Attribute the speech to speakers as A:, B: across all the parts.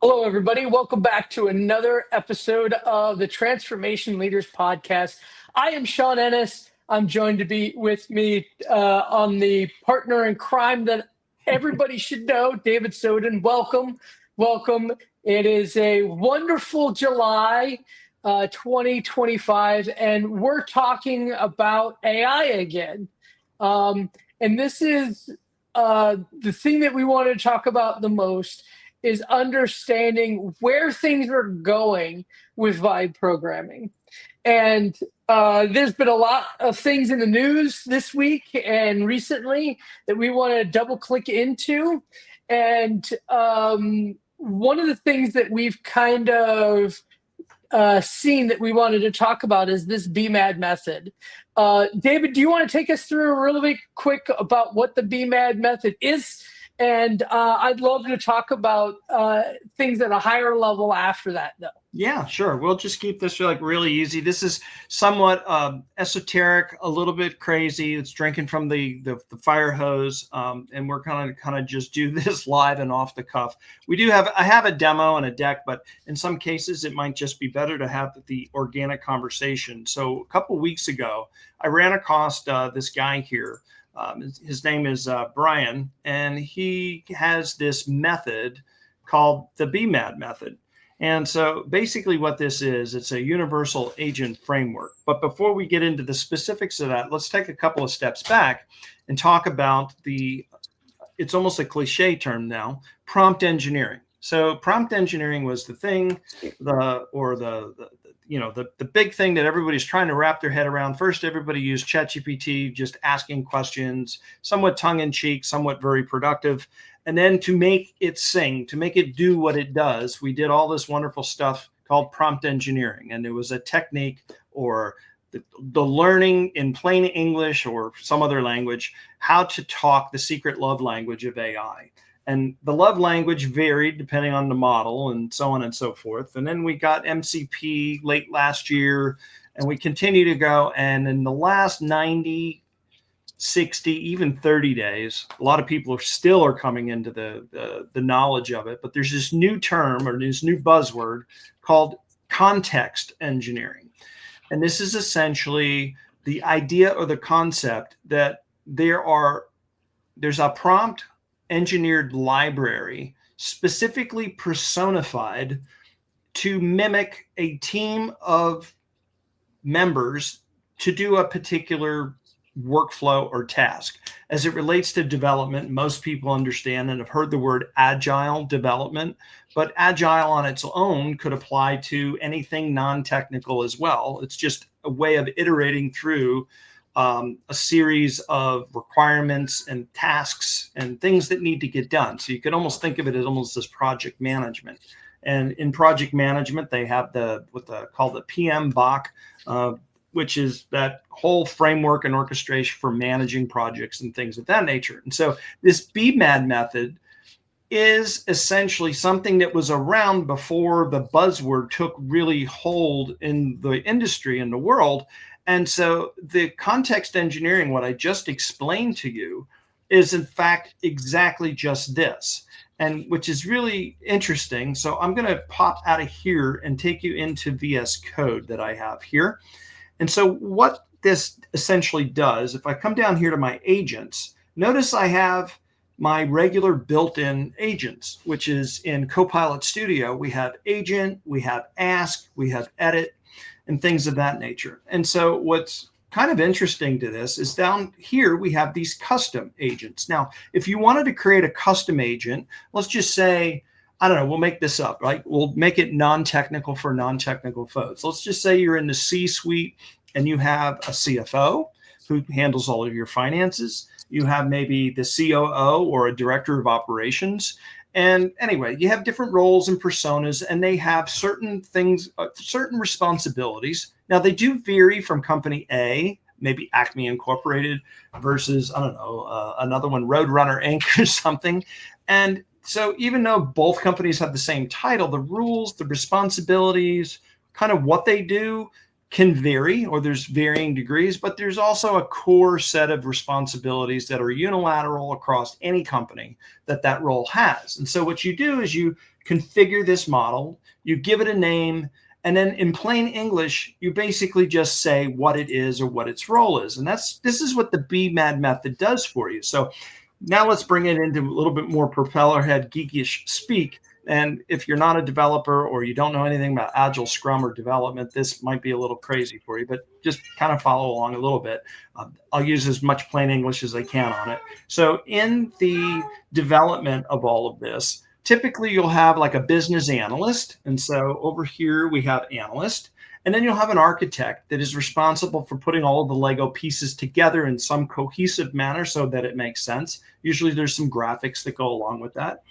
A: Hello, everybody. Welcome back to another episode of the Transformation Leaders Podcast. I am Sean Ennis. I'm joined to be with me on the partner in crime that everybody should know, David Soden. Welcome. Welcome. It is a wonderful July 2025, and we're talking about AI again. And this is the thing that we want to talk about the most is understanding where things are going with vibe programming. And there's been a lot of things in the news this week and recently that we want to double click into. And one of the things that we've kind of seen that we wanted to talk about is this BMAD method. David, do you want to take us through really quick about what the BMAD method is? And I'd love to talk about things at a higher level after that, though.
B: Yeah, sure. We'll just keep this really easy. This is somewhat esoteric, a little bit crazy. It's drinking from the fire hose, and we're kind of just do this live and off the cuff. I have a demo and a deck, but in some cases it might just be better to have the organic conversation. So a couple weeks ago, I ran across this guy here. His name is Brian, and he has this method called the BMAD method. And so basically what this is, it's a universal agent framework. But before we get into the specifics of that, let's take a couple of steps back and talk about it's almost a cliche term now, prompt engineering. So prompt engineering was the thing, the big thing that everybody's trying to wrap their head around. First, everybody used ChatGPT, just asking questions, somewhat tongue-in-cheek, somewhat very productive. And then to make it sing, to make it do what it does, we did all this wonderful stuff called prompt engineering. And it was a technique or the learning in plain English or some other language, how to talk the secret love language of AI. And the love language varied depending on the model and so on and so forth. And then we got MCP late last year, and we continue to go. And in the last 90, 60, even 30 days, a lot of people are coming into the knowledge of it. But there's this new term or this new buzzword called context engineering. And this is essentially the idea or the concept that there's a prompt engineered library specifically personified to mimic a team of members to do a particular workflow or task. As it relates to development, most people understand and have heard the word agile development, but agile on its own could apply to anything non-technical as well. It's just a way of iterating through a series of requirements and tasks and things that need to get done. So you could almost think of it as almost as project management. And in project management, they have what they call the PMBOK, which is that whole framework and orchestration for managing projects and things of that nature. And so this BMAD method is essentially something that was around before the buzzword took really hold in the industry, in the world. And so the context engineering, what I just explained to you, is in fact exactly just this, and which is really interesting. So I'm going to pop out of here and take you into VS Code that I have here. And so what this essentially does, if I come down here to my agents, notice I have my regular built-in agents, which is in Copilot Studio. We have agent, we have ask, we have edit, and things of that nature. And so what's kind of interesting to this is down here, we have these custom agents. Now, if you wanted to create a custom agent, let's just say, I don't know, we'll make this up, right? We'll make it non-technical for non-technical folks. Let's just say you're in the C-suite and you have a CFO who handles all of your finances. You have maybe the COO or a director of operations. And anyway, you have different roles and personas, and they have certain things, certain responsibilities. Now, they do vary from company A, maybe Acme Incorporated, versus, I don't know, another one, Roadrunner Inc. or something. And so even though both companies have the same title, the rules, the responsibilities, kind of what they do can vary, or there's varying degrees, but there's also a core set of responsibilities that are unilateral across any company that role has. And so what you do is you configure this model, you give it a name, and then in plain English, you basically just say what it is or what its role is. And this is what the BMAD method does for you. So now let's bring it into a little bit more propeller head geekish speak. And if you're not a developer or you don't know anything about Agile, Scrum, or development, this might be a little crazy for you, but just kind of follow along a little bit. I'll use as much plain English as I can on it. So in the development of all of this, typically you'll have like a business analyst. And so over here we have analyst. And then you'll have an architect that is responsible for putting all of the Lego pieces together in some cohesive manner so that it makes sense. Usually there's some graphics that go along with that.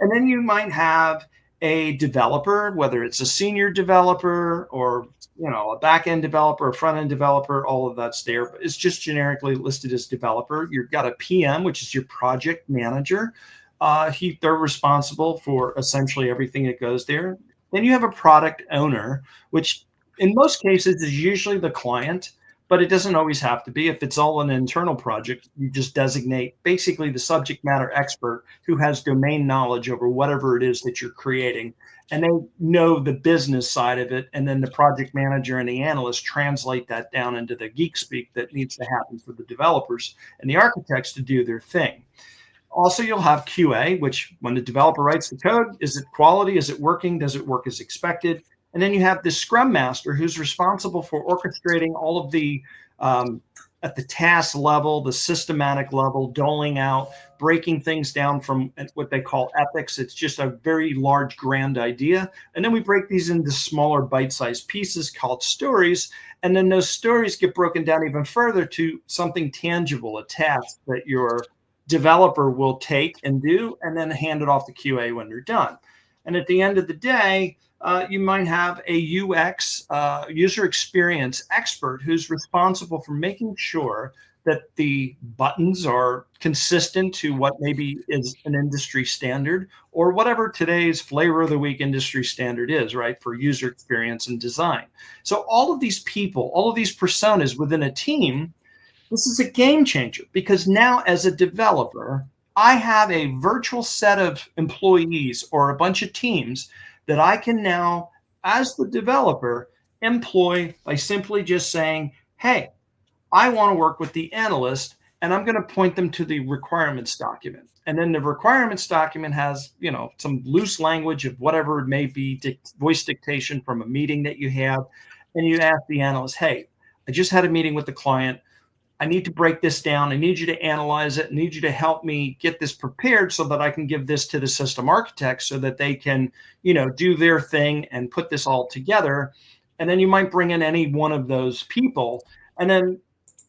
B: And then you might have a developer, whether it's a senior developer or a back-end developer, a front-end developer, all of that's there. But it's just generically listed as developer. You've got a PM, which is your project manager. They're responsible for essentially everything that goes there. Then you have a product owner, which in most cases is usually the client, but it doesn't always have to be. If it's all an internal project, you just designate basically the subject matter expert who has domain knowledge over whatever it is that you're creating. And they know the business side of it. And then the project manager and the analyst translate that down into the geek speak that needs to happen for the developers and the architects to do their thing. Also, you'll have QA, which when the developer writes the code, is it quality? Is it working? Does it work as expected? And then you have the Scrum Master who's responsible for orchestrating all of the, at the task level, the systematic level, doling out, breaking things down from what they call epics. It's just a very large, grand idea. And then we break these into smaller bite-sized pieces called stories. And then those stories get broken down even further to something tangible, a task that your developer will take and do, and then hand it off to QA when they're done. And at the end of the day, you might have a UX, user experience expert who's responsible for making sure that the buttons are consistent to what maybe is an industry standard or whatever today's flavor of the week industry standard is, right, for user experience and design. So all of these people, all of these personas within a team, this is a game changer because now as a developer, I have a virtual set of employees or a bunch of teams that I can now, as the developer, employ by simply just saying, hey, I want to work with the analyst, and I'm going to point them to the requirements document. And then the requirements document has, some loose language of whatever it may be, voice dictation from a meeting that you have. And you ask the analyst, hey, I just had a meeting with the client. I need to break this down. I need you to analyze it. I need you to help me get this prepared so that I can give this to the system architects so that they can, do their thing and put this all together. And then you might bring in any one of those people. And then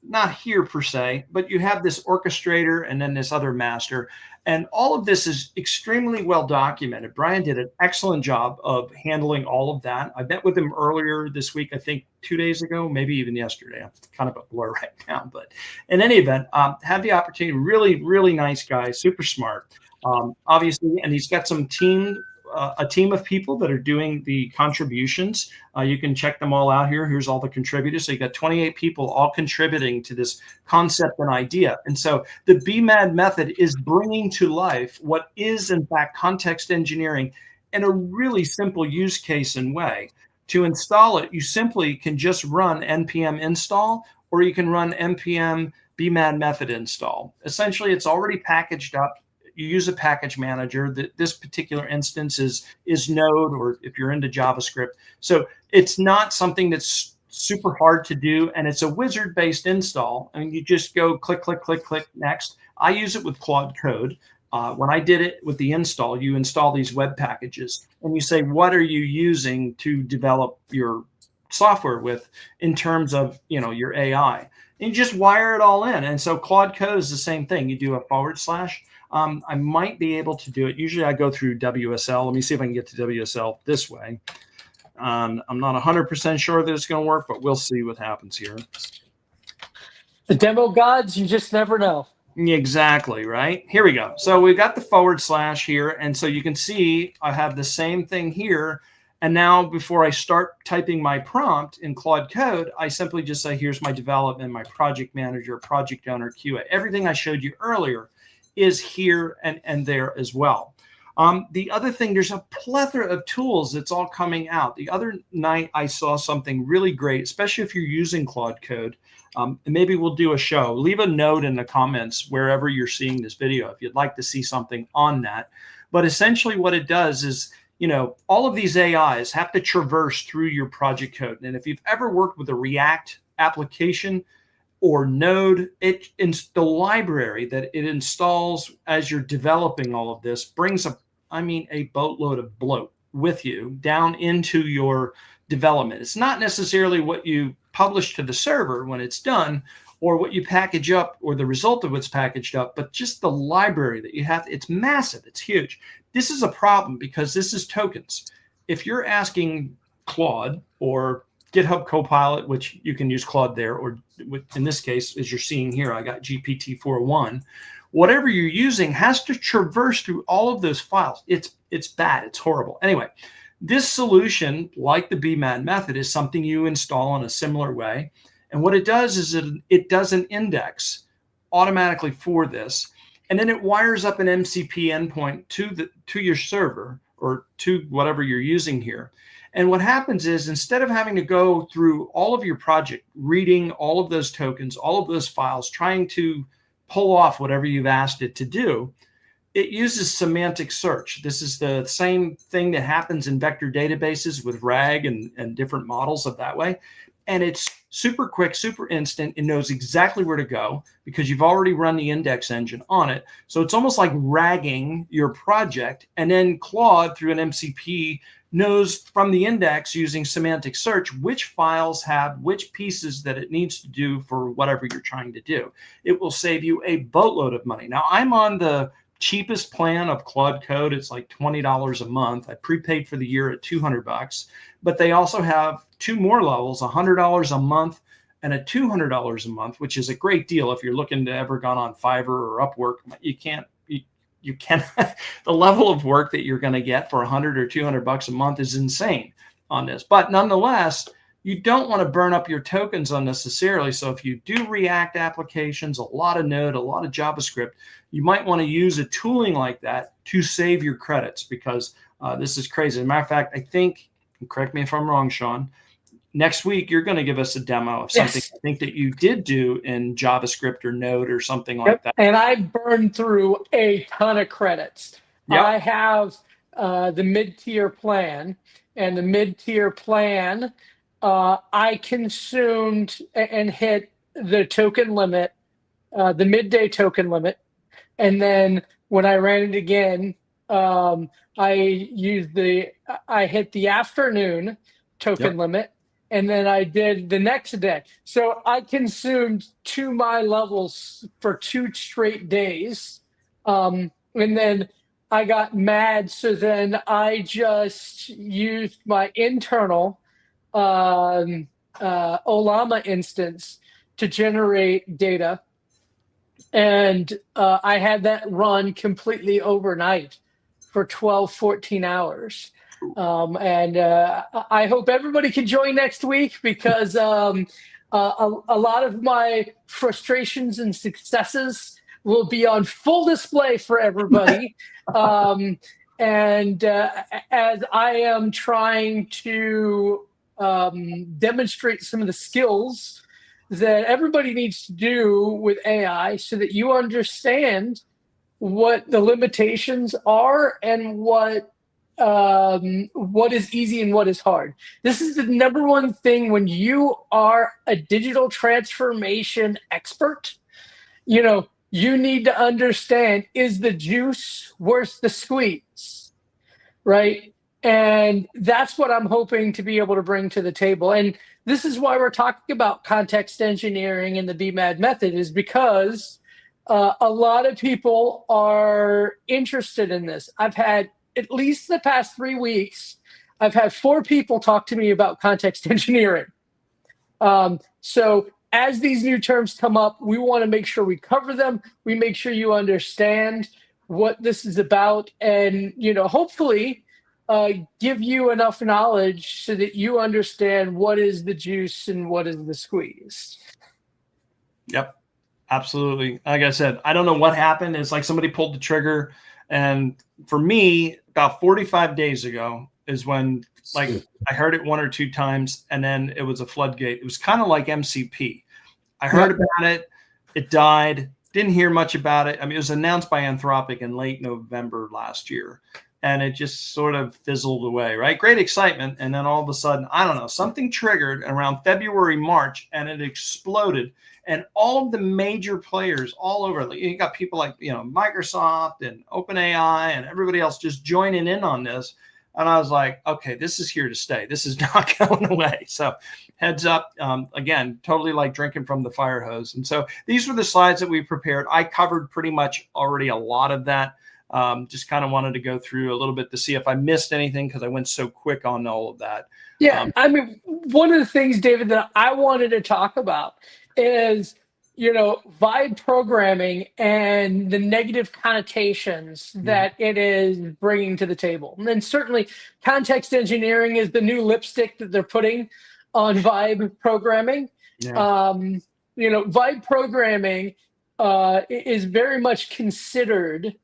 B: not here per se, but you have this orchestrator and then this other master. And all of this is extremely well documented. Brian did an excellent job of handling all of that. I met with him earlier this week, I think 2 days ago, maybe even yesterday. I'm kind of a blur right now. But in any event, had the opportunity, really, really nice guy, super smart, obviously. And he's got a team of people that are doing the contributions. You can check them all out here. Here's all the contributors. So you got 28 people all contributing to this concept and idea. And so the BMAD method is bringing to life what is in fact context engineering in a really simple use case and way. To install it, you simply can just run npm install, or you can run npm BMAD method install. Essentially, it's already packaged up. You use a package manager. This particular instance is Node, or if you're into JavaScript. So it's not something that's super hard to do, and it's a wizard-based install. I mean, you just go click, click, click, click, next. I use it with Claude Code. When I did it with the install, you install these web packages, and you say, what are you using to develop your software with in terms of, your AI? And you just wire it all in. And so Claude Code is the same thing. You do a /. I might be able to do it. Usually I go through WSL. Let me see if I can get to WSL this way. I'm not 100% sure that it's going to work, but we'll see what happens here.
A: The demo gods, you just never know.
B: Exactly, right? Here we go. So we've got the // here. And so you can see I have the same thing here. And now before I start typing my prompt in Claude Code, I simply just say, here's my development, my project manager, project owner, QA. Everything I showed you earlier is here and there as well. The other thing, there's a plethora of tools that's all coming out. The other night I saw something really great, especially if you're using Claude Code. And maybe we'll do a show. Leave a note in the comments wherever you're seeing this video if you'd like to see something on that. But essentially what it does is, you know, all of these AIs have to traverse through your project code. And if you've ever worked with a React application or Node, the library that it installs as you're developing all of this brings a boatload of bloat with you down into your development. It's not necessarily what you publish to the server when it's done or what you package up or the result of what's packaged up, but just the library that you have. It's massive. It's huge. This is a problem because this is tokens. If you're asking Claude or GitHub Copilot, which you can use Claude there, or in this case, as you're seeing here, I got GPT-4o1. Whatever you're using has to traverse through all of those files. It's bad. It's horrible. Anyway, this solution, like the BMAD method, is something you install in a similar way. And what it does is it does an index automatically for this, and then it wires up an MCP endpoint to your server or to whatever you're using here. And what happens is, instead of having to go through all of your project, reading all of those tokens, all of those files, trying to pull off whatever you've asked it to do, it uses semantic search. This is the same thing that happens in vector databases with RAG and different models of that way. And it's super quick, super instant. It knows exactly where to go because you've already run the index engine on it. So it's almost like ragging your project. And then Claude, through an MCP, knows from the index using semantic search which files have which pieces that it needs to do for whatever you're trying to do. It will save you a boatload of money. Now, I'm on the cheapest plan of Claude Code. It's like $20 a month. I prepaid for the year at $200, but they also have two more levels, $100 a month and a $200 a month, which is a great deal. If you're looking to ever gone on Fiverr or Upwork, you can the level of work that you're going to get for $100 or $200 a month is insane on this. But nonetheless, you don't want to burn up your tokens unnecessarily. So if you do React applications, a lot of Node, a lot of JavaScript, you might want to use a tooling like that to save your credits, because this is crazy. As a matter of fact, I think, correct me if I'm wrong, Sean, next week you're going to give us a demo of something. Yes. I think that you did do in JavaScript or Node or something like that.
A: And I burned through a ton of credits. Yep. I have the mid-tier plan, and the mid-tier plan, I consumed and hit the token limit, the midday token limit. And then when I ran it again, I hit the afternoon token limit. And then I did the next day. So I consumed 2 my levels for 2 straight days. And then I got mad. So then I just used my internal Olama instance to generate data. And I had that run completely overnight for 12, 14 hours. And I hope everybody can join next week, because a lot of my frustrations and successes will be on full display for everybody. And as I am trying to demonstrate some of the skills that everybody needs to do with AI, so that you understand what the limitations are and what is easy and what is hard. This is the number one thing when you are a digital transformation expert. You know, you need to understand, is the juice worth the squeeze, right? And that's what I'm hoping to be able to bring to the table. And this is why we're talking about context engineering and the BMAD method, is because a lot of people are interested in this. I've had, at least the past 3 weeks, I've had 4 people talk to me about context engineering. So as these new terms come up, we want to make sure we cover them. We make sure you understand what this is about. And, you know, hopefully give you enough knowledge so that you understand what is the juice and what is the squeeze.
B: Yep, absolutely. Like I said, I don't know what happened. It's like somebody pulled the trigger. And for me, about 45 days ago is when, like, I heard it one or two times, and then it was a floodgate. It was kind of like MCP. I heard about it. It died. Didn't hear much about it. I mean, it was announced by Anthropic in late November last year, and it just sort of fizzled away, right? Great excitement. And then all of a sudden, I don't know, something triggered around February, March, and it exploded. And all of the major players all over, you got people like, Microsoft and OpenAI and everybody else just joining in on this. And I was like, okay, this is here to stay. This is not going away. So heads up, again, totally like drinking from the fire hose. And so these were the slides that we prepared. I covered pretty much already a lot of that. Just kind of wanted to go through a little bit to see if I missed anything because I went so quick on all of that.
A: Yeah, I mean, one of the things, David, that I wanted to talk about is, vibe programming and the negative connotations that it is bringing to the table. And then certainly context engineering is the new lipstick that they're putting on vibe programming.
B: Yeah.
A: Vibe programming is very much considered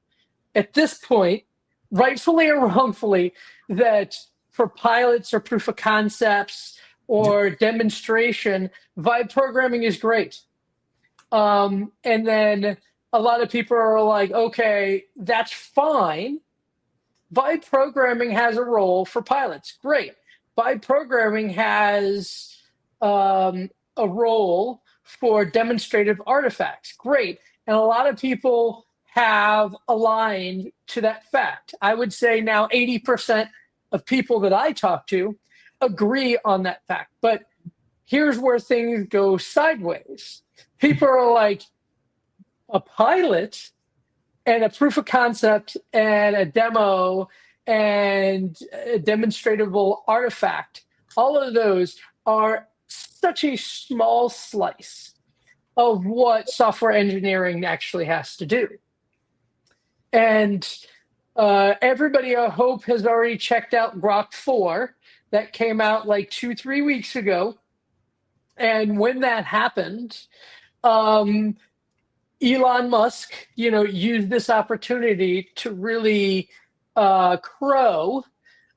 A: at this point, rightfully or wrongfully, that for pilots or proof of concepts or demonstration, vibe programming is great. And then a lot of people are like, okay, that's fine. Vibe programming has a role for pilots. Great. Vibe programming has a role for demonstrative artifacts. Great. And a lot of people have aligned to that fact. I would say now 80% of people that I talk to agree on that fact. But here's where things go sideways. People are like, a pilot and a proof of concept and a demo and a demonstratable artifact, all of those are such a small slice of what software engineering actually has to do. And everybody, I hope, has already checked out Grok 4 that came out like 2-3 weeks ago. And when that happened, Elon Musk, used this opportunity to really crow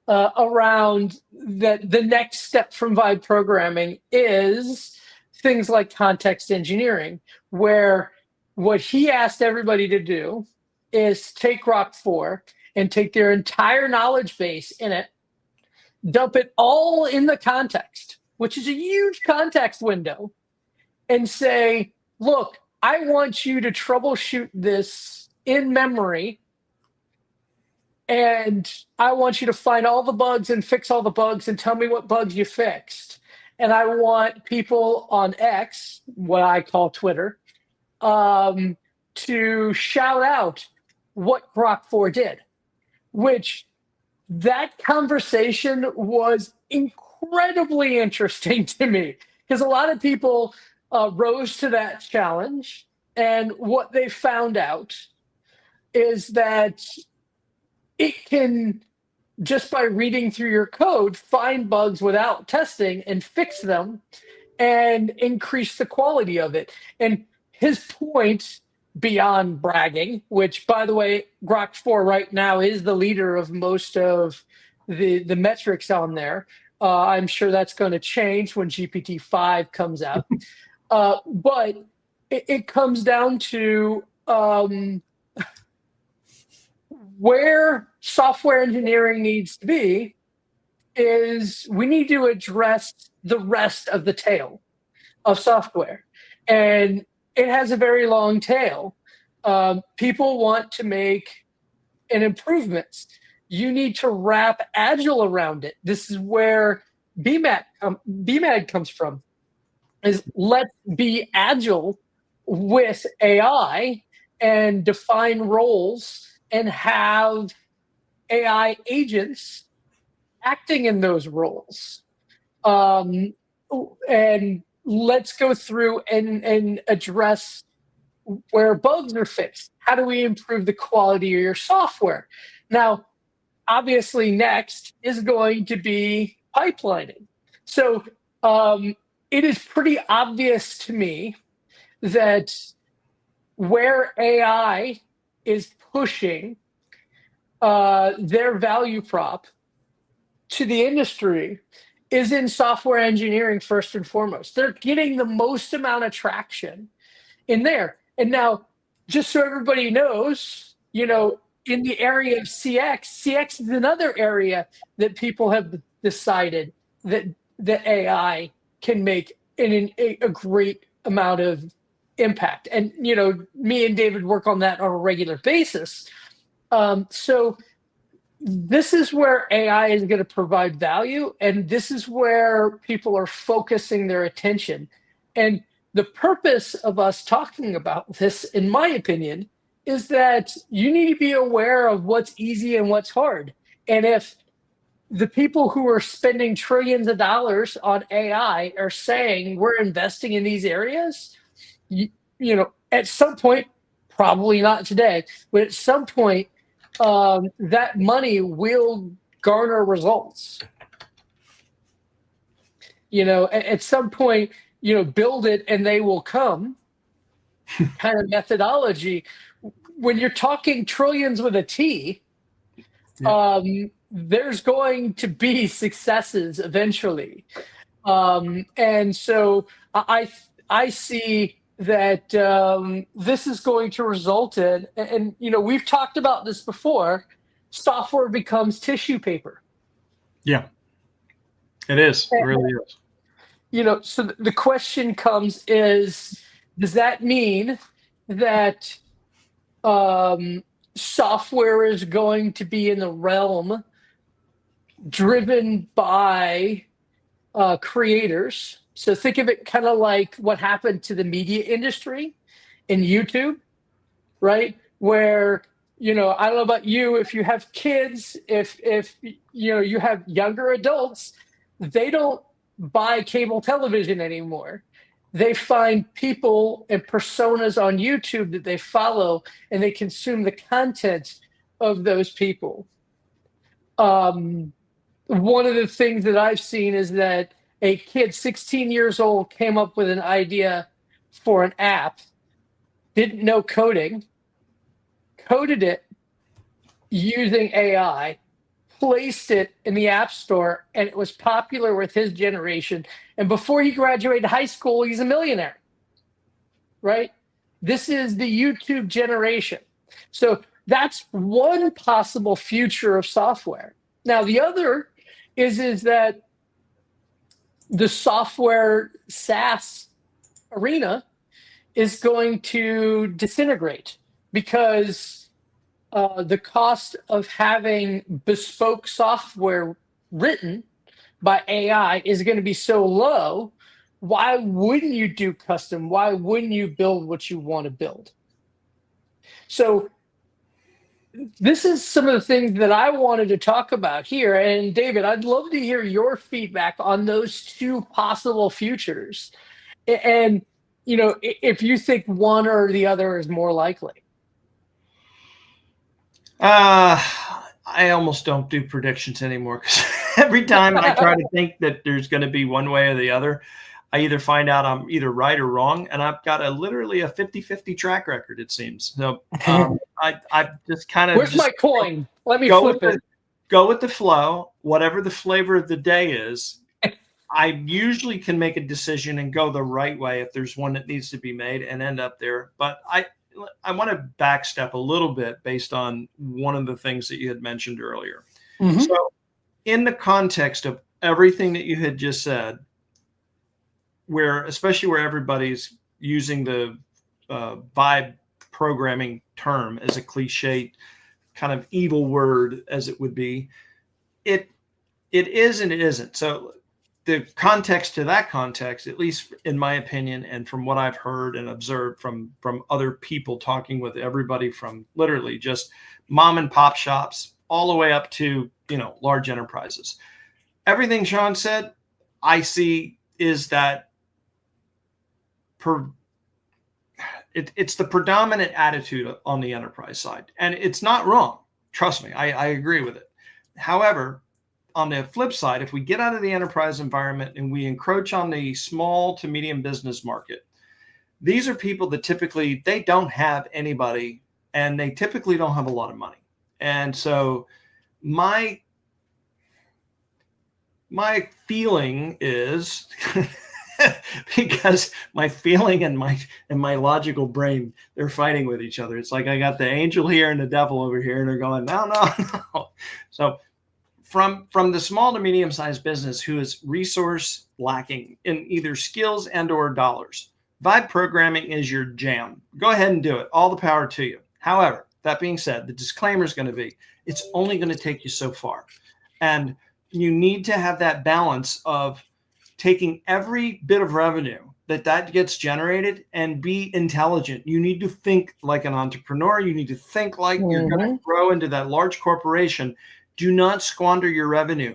A: around that the next step from vibe programming is things like context engineering, where what he asked everybody to do is take Grok 4 and take their entire knowledge base in it, dump it all in the context, which is a huge context window, and say, look, I want you to troubleshoot this in memory, and I want you to find all the bugs and fix all the bugs and tell me what bugs you fixed. And I want people on X, what I call Twitter, to shout out what Grok 4 did, which that conversation was incredibly interesting to me because a lot of people rose to that challenge. And what they found out is that it can, just by reading through your code, find bugs without testing and fix them and increase the quality of it. And his point, beyond bragging, which, by the way, Grok 4 right now is the leader of most of the metrics on there. I'm sure that's going to change when GPT-5 comes out. But it comes down to where software engineering needs to be is we need to address the rest of the tail of software. And it has a very long tail. People want to make an improvements. You need to wrap Agile around it. This is where BMAD comes from, is let's be agile with AI and define roles and have AI agents acting in those roles. And let's go through and address where bugs are fixed. How do we improve the quality of your software? Now, obviously next is going to be pipelining. So it is pretty obvious to me that where AI is pushing their value prop to the industry is in software engineering first and foremost. They're getting the most amount of traction in there. And now, just so everybody knows, in the area of CX is another area that people have decided that AI can make a great amount of impact. And me and David work on that on a regular basis. So this is where AI is going to provide value, and this is where people are focusing their attention. And the purpose of us talking about this, in my opinion, is that you need to be aware of what's easy and what's hard. And if the people who are spending trillions of dollars on AI are saying we're investing in these areas, at some point, probably not today, but at some point, that money will garner results. At some point, build it and they will come kind of methodology. When you're talking trillions with a T, there's going to be successes eventually. And so I see that this is going to result in, and we've talked about this before, software becomes tissue paper.
B: Yeah, it is. It really is.
A: So the question comes is, does that mean that software is going to be in the realm driven by creators? So think of it kind of like what happened to the media industry in YouTube, right? Where, I don't know about you, if you have kids, if you have younger adults, they don't buy cable television anymore. They find people and personas on YouTube that they follow, and they consume the content of those people. One of the things that I've seen is that a kid 16 years old came up with an idea for an app, didn't know coding, coded it using AI, placed it in the App Store, and it was popular with his generation. And before he graduated high school, he's a millionaire, right? This is the YouTube generation. So that's one possible future of software. Now, the other is that the software SaaS arena is going to disintegrate because the cost of having bespoke software written by AI is going to be so low. Why wouldn't you do custom? Why wouldn't you build what you want to build? So this is some of the things that I wanted to talk about here. And David, I'd love to hear your feedback on those two possible futures. And, if you think one or the other is more likely.
B: I almost don't do predictions anymore because every time I try to think that there's going to be one way or the other, I either find out I'm either right or wrong, and I've got literally a 50-50 track record, it seems. So I just kind of—
A: Where's my coin? Let me flip it.
B: Go with the flow, whatever the flavor of the day is. I usually can make a decision and go the right way if there's one that needs to be made and end up there. But I want to backstep a little bit based on one of the things that you had mentioned earlier. Mm-hmm. So in the context of everything that you had just said, especially where everybody's using the vibe programming term as a cliche kind of evil word as it would be, it is and it isn't. So the context to that context, at least in my opinion, and from what I've heard and observed from other people talking with everybody from literally just mom and pop shops all the way up to, large enterprises. Everything Sean said, I see is that it's the predominant attitude on the enterprise side. And it's not wrong. Trust me, I agree with it. However, on the flip side, if we get out of the enterprise environment and we encroach on the small to medium business market, these are people that typically, they don't have anybody and they typically don't have a lot of money. And so my feeling is because my feeling and my logical brain, they're fighting with each other. It's like I got the angel here and the devil over here, and they're going, no, no, no. So from the small to medium sized business who is resource lacking in either skills and or dollars, vibe programming is your jam. Go ahead and do it. All the power to you. However, that being said, the disclaimer is going to be, it's only going to take you so far. And you need to have that balance of taking every bit of revenue that gets generated and be intelligent. You need to think like an entrepreneur. You need to think like you're going to grow into that large corporation. Do not squander your revenue.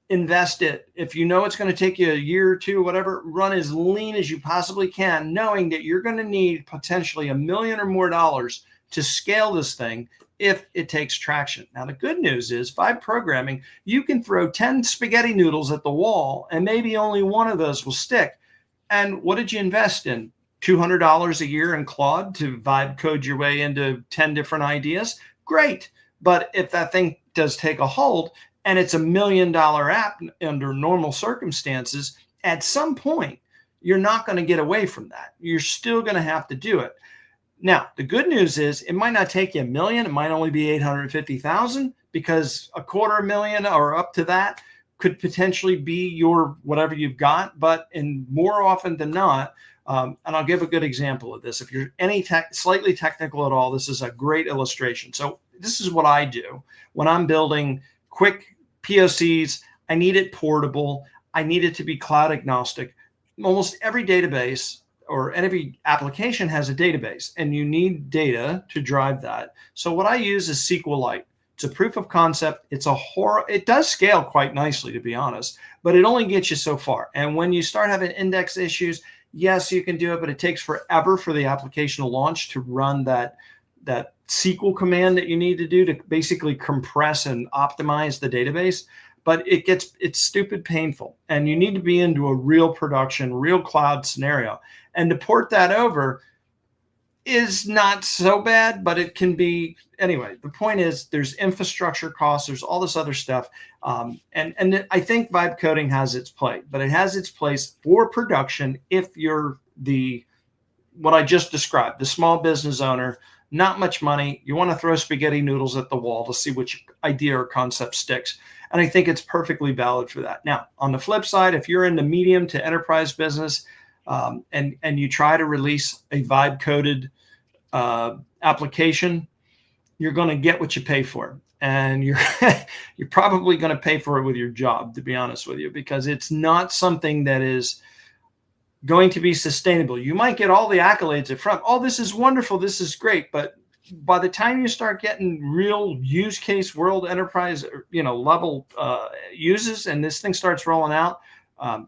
B: Invest it. If you know it's going to take you a year or two, whatever, run as lean as you possibly can, knowing that you're going to need potentially $1 million or more to scale this thing if it takes traction. Now, the good news is vibe programming, you can throw 10 spaghetti noodles at the wall and maybe only one of those will stick. And what did you invest in? $200 a year in Claude to vibe code your way into 10 different ideas? Great. But if that thing does take a hold and it's $1 million app under normal circumstances, at some point, you're not going to get away from that. You're still going to have to do it. Now, the good news is it might not take you $1 million. It might only be 850,000 because $250,000 or up to that could potentially be your whatever you've got. But in more often than not, and I'll give a good example of this. If you're slightly technical at all, this is a great illustration. So this is what I do when I'm building quick POCs. I need it portable. I need it to be cloud agnostic. Almost every database or every application has a database, and you need data to drive that. So what I use is SQLite. It's a proof of concept. It does scale quite nicely, to be honest, but it only gets you so far. And when you start having index issues, yes, you can do it, but it takes forever for the application to launch to run that SQL command that you need to do to basically compress and optimize the database. But it's stupid painful, and you need to be into a real production, real cloud scenario. And to port that over is not so bad, but it can be. Anyway, the point is there's infrastructure costs, there's all this other stuff. And I think vibe coding has its place, but it has its place for production if you're what I just described, the small business owner, not much money. You want to throw spaghetti noodles at the wall to see which idea or concept sticks. And I think it's perfectly valid for that. Now, on the flip side, if you're in the medium to enterprise business and you try to release a vibe coded application, you're going to get what you pay for. And you're probably going to pay for it with your job, to be honest with you, because it's not something that is going to be sustainable. You might get all the accolades at front. Oh, this is wonderful. This is great. But by the time you start getting real use case world enterprise, level uses, and this thing starts rolling out,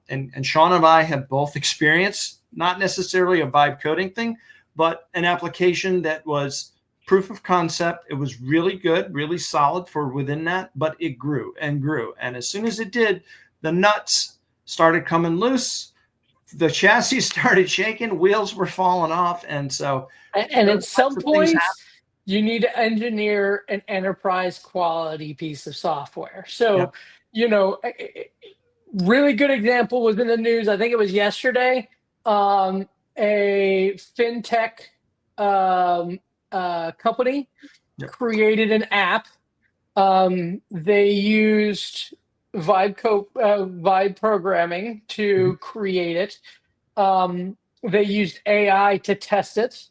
B: and Sean and I have both experienced, not necessarily a vibe coding thing, but an application that was proof of concept. It was really good, really solid for within that, but it grew and grew. And as soon as it did, the nuts started coming loose. The chassis started shaking, wheels were falling off. And so,
A: and at some point, you need to engineer an enterprise quality piece of software. So, really good example was in the news. I think it was yesterday. A fintech company created an app. They used vibe programming to create it. They used AI to test it,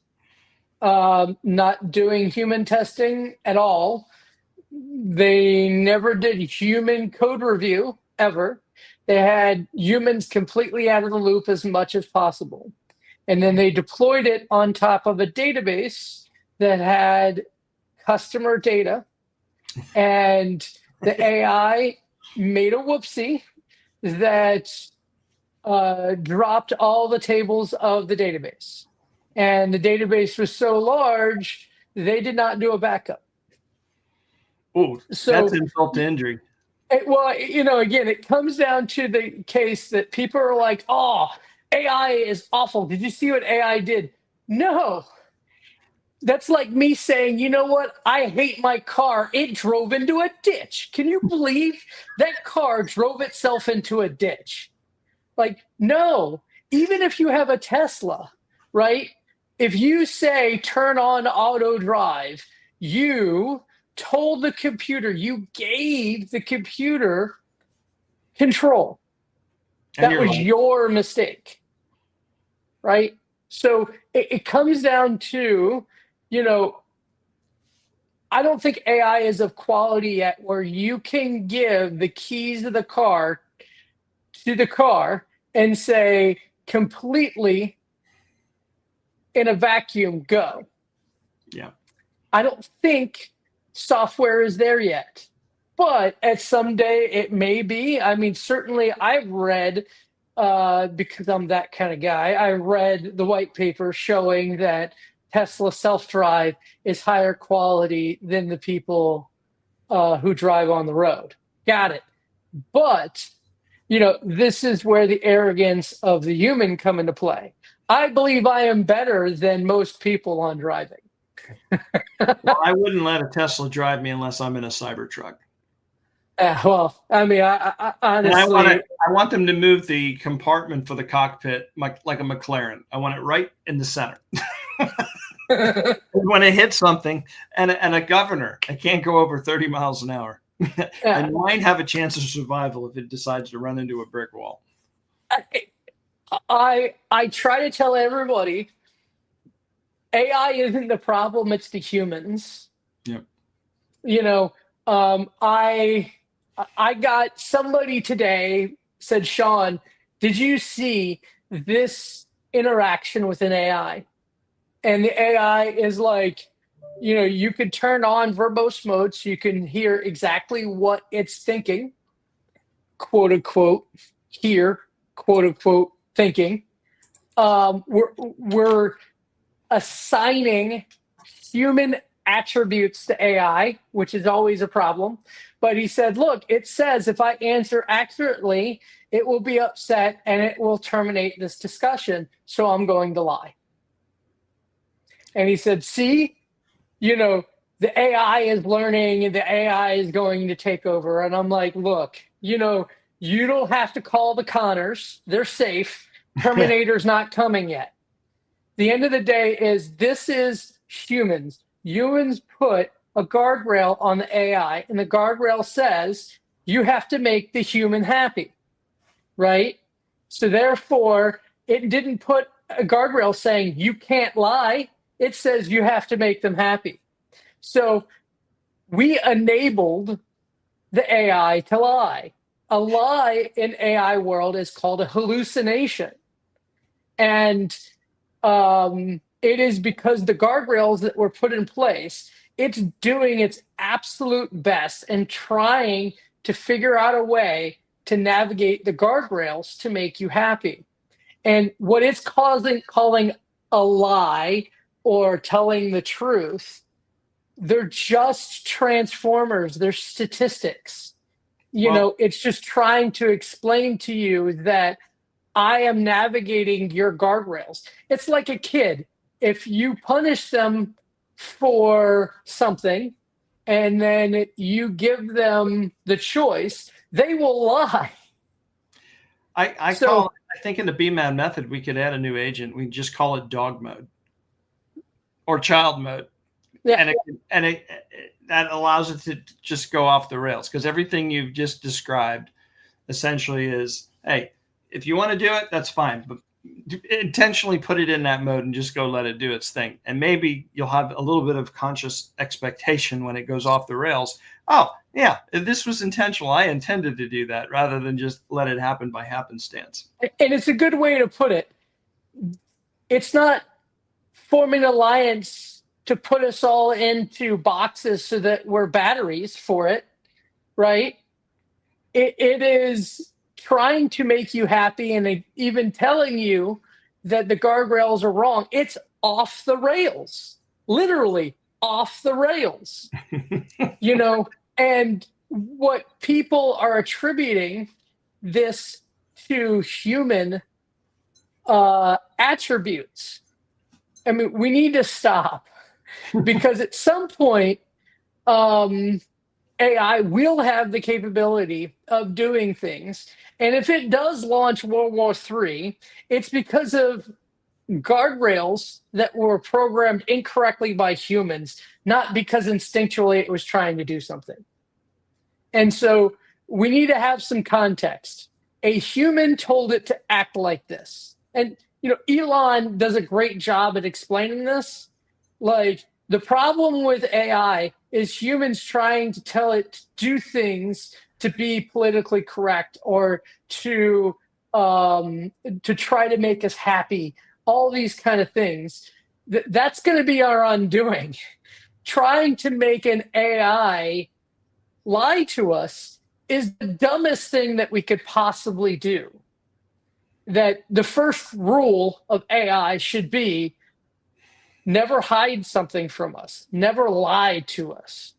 A: not doing human testing at all. They never did human code review ever. They had humans completely out of the loop as much as possible. And then they deployed it on top of a database that had customer data, and the AI made a whoopsie that dropped all the tables of the database. And the database was so large, they did not do a backup.
B: Oh, that's
A: So,
B: insult to injury.
A: well, again, it comes down to the case that people are like, oh, AI is awful. Did you see what AI did? No. That's like me saying, you know what? I hate my car. It drove into a ditch. Can you believe that car drove itself into a ditch? Like, no. Even if you have a Tesla, right? If you say turn on auto drive, you told the computer, you gave the computer control.
B: And
A: That
B: you're
A: was
B: like,
A: your mistake, right? So it comes down to, you know, I don't think AI is of quality yet where you can give the keys of the car to the car and say completely in a vacuum, go.
B: yeah.
A: I don't think software is there yet, but at some day it may be. I mean, certainly I've read, because I'm that kind of guy, I read the white paper showing that Tesla self-drive is higher quality than the people who drive on the road. Got it. But, this is where the arrogance of the human come into play. I believe I am better than most people on driving.
B: Well, I wouldn't let a Tesla drive me unless I'm in a Cybertruck.
A: Well, I mean, I
B: And
A: honestly,
B: I want them to move the compartment for the cockpit like a McLaren. I want it right in the center. When it hits something, and a governor, it can't go over 30 miles an hour.
A: yeah,
B: And mine have a chance of survival if it decides to run into a brick wall.
A: I try to tell everybody AI isn't the problem; it's the humans.
B: Yep.
A: You know, I got somebody today said, Sean, did you see this interaction with an AI? And the AI is like, you could turn on verbose mode so you can hear exactly what it's thinking, quote unquote, hear, quote unquote, thinking. We're assigning human attributes to AI, which is always a problem. But he said, look, it says if I answer accurately, it will be upset and it will terminate this discussion. So I'm going to lie. And he said, see, the AI is learning and the AI is going to take over. And I'm like, look, you don't have to call the Connors. They're safe. Terminator's not coming yet. The end of the day is this is humans. Humans put a guardrail on the AI, and the guardrail says you have to make the human happy, right? So therefore, it didn't put a guardrail saying you can't lie. It says you have to make them happy. So we enabled the AI to lie. A lie in AI world is called a hallucination. And it is because the guardrails that were put in place, it's doing its absolute best and trying to figure out a way to navigate the guardrails to make you happy. And what it's calling a lie or telling the truth, they're just transformers, they're statistics. It's just trying to explain to you that I am navigating your guardrails. It's like a kid. If you punish them for something and then you give them the choice, they will lie.
B: I think in the BMAD method, we could add a new agent. We just call it dog mode or child mode.
A: Yeah.
B: And it that allows it to just go off the rails because everything you've just described essentially is, hey, if you want to do it, that's fine, but intentionally put it in that mode and just go let it do its thing. And maybe you'll have a little bit of conscious expectation when it goes off the rails. Oh, yeah, this was intentional. I intended to do that rather than just let it happen by happenstance.
A: And it's a good way to put it. It's not forming an alliance to put us all into boxes so that we're batteries for it, right? It is trying to make you happy and even telling you that the guardrails are wrong. It's off the rails, literally off the rails. And what people are attributing this to human attributes. I mean, we need to stop because at some point, AI will have the capability of doing things. And if it does launch World War III, it's because of guardrails that were programmed incorrectly by humans, not because instinctually it was trying to do something. And so we need to have some context. A human told it to act like this. And Elon does a great job at explaining this. Like, the problem with AI is humans trying to tell it to do things to be politically correct or to try to make us happy. All these kind of things. That's going to be our undoing. Trying to make an AI lie to us is the dumbest thing that we could possibly do. That the first rule of AI should be never hide something from us, never lie to us.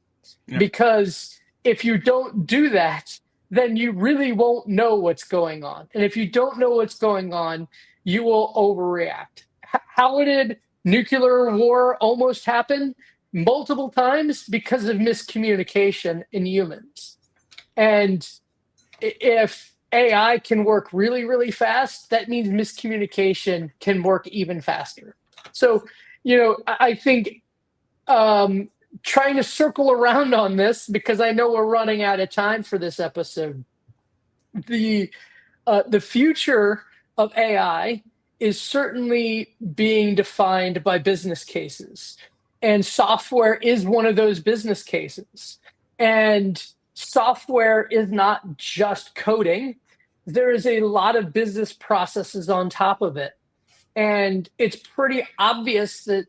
A: Yeah. Because if you don't do that, then you really won't know what's going on. And if you don't know what's going on, you will overreact. How did nuclear war almost happen? Multiple times because of miscommunication in humans. And if AI can work really, really fast, that means miscommunication can work even faster. So, I think trying to circle around on this, because I know we're running out of time for this episode, the future of AI is certainly being defined by business cases. And software is one of those business cases. And software is not just coding. There is a lot of business processes on top of it. And it's pretty obvious that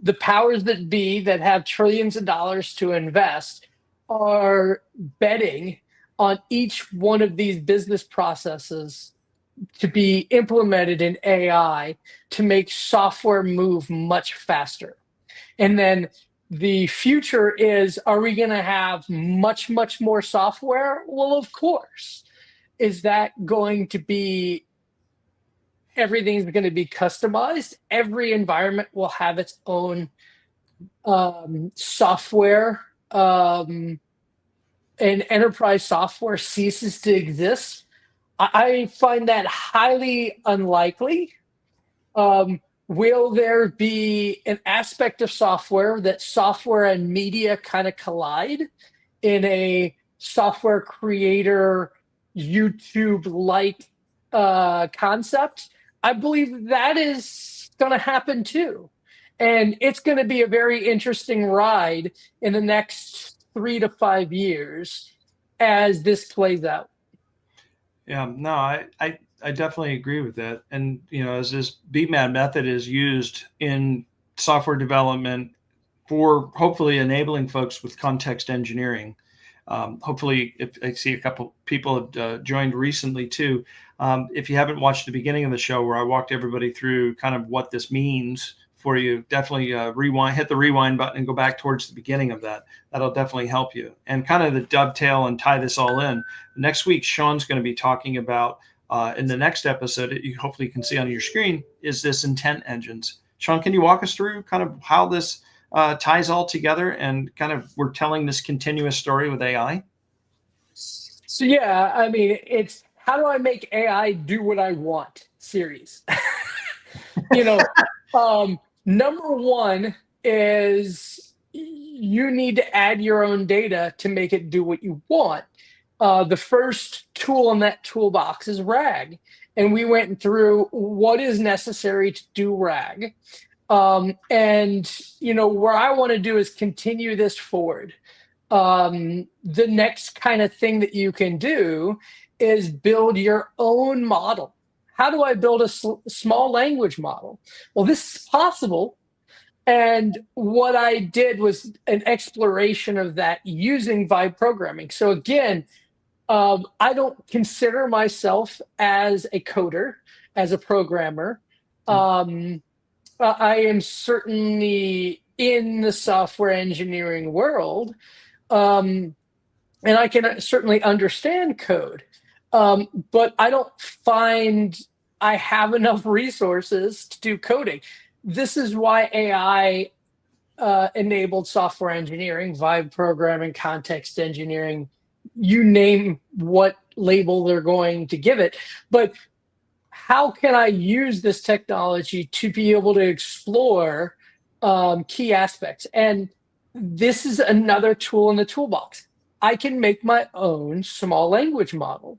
A: the powers that be that have trillions of dollars to invest are betting on each one of these business processes to be implemented in AI to make software move much faster. And then the future is, are we going to have much, much more software? Well, of course. Is that going to be everything's going to be customized? Every environment will have its own software, and enterprise software ceases to exist. I find that highly unlikely. Will there be an aspect of software that software and media kind of collide in a software creator YouTube-like concept? I believe that is going to happen too. And it's going to be a very interesting ride in the next 3 to 5 years as this plays out.
B: Yeah, no, I definitely agree with that. And, as this BMAD method is used in software development for hopefully enabling folks with context engineering. Hopefully, if I see a couple people have joined recently too. If you haven't watched the beginning of the show where I walked everybody through kind of what this means for you, definitely hit the rewind button and go back towards the beginning of that. That'll definitely help you. And kind of the dovetail and tie this all in. Next week, Sean's going to be talking about, in the next episode, you hopefully can see on your screen, is this intent engines. Sean, can you walk us through kind of how this ties all together and kind of we're telling this continuous story with AI?
A: So, yeah, I mean, it's how do I make AI do what I want series. Number one is you need to add your own data to make it do what you want. The first tool in that toolbox is RAG. And we went through what is necessary to do RAG. And where I want to do is continue this forward. The next kind of thing that you can do is build your own model. How do I build a small language model? Well, this is possible. And what I did was an exploration of that using vibe programming. So again, I don't consider myself as a coder, as a programmer. I am certainly in the software engineering world. and I can certainly understand code, but I don't find I have enough resources to do coding. This is why AI enabled software engineering, vibe programming, context engineering, you name what label they're going to give it. But how can I use this technology to be able to explore key aspects? And this is another tool in the toolbox. I can make my own small language model.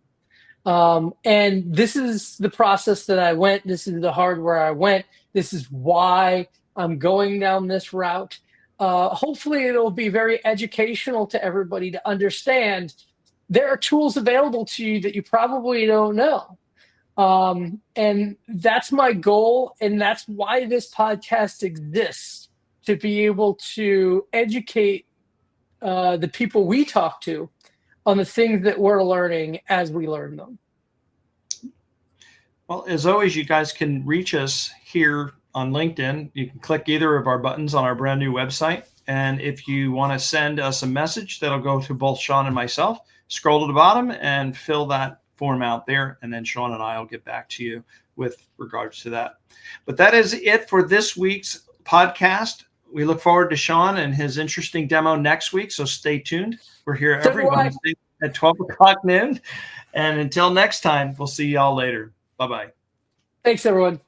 A: And this is the process that I went. This is the hardware I went. This is why I'm going down this route. Hopefully, it'll be very educational to everybody to understand there are tools available to you that you probably don't know. And that's my goal. And that's why this podcast exists, to be able to educate the people we talk to on the things that we're learning as we learn them.
B: Well, as always, you guys can reach us here on LinkedIn. You can click either of our buttons on our brand new website. And if you want to send us a message, that'll go to both Sean and myself. Scroll to the bottom and fill that form out there. And then Sean and I will get back to you with regards to that. But that is it for this week's podcast. We look forward to Sean and his interesting demo next week. So stay tuned. We're here every Wednesday at 12 o'clock noon. And until next time, we'll see y'all later. Bye-bye.
A: Thanks, everyone.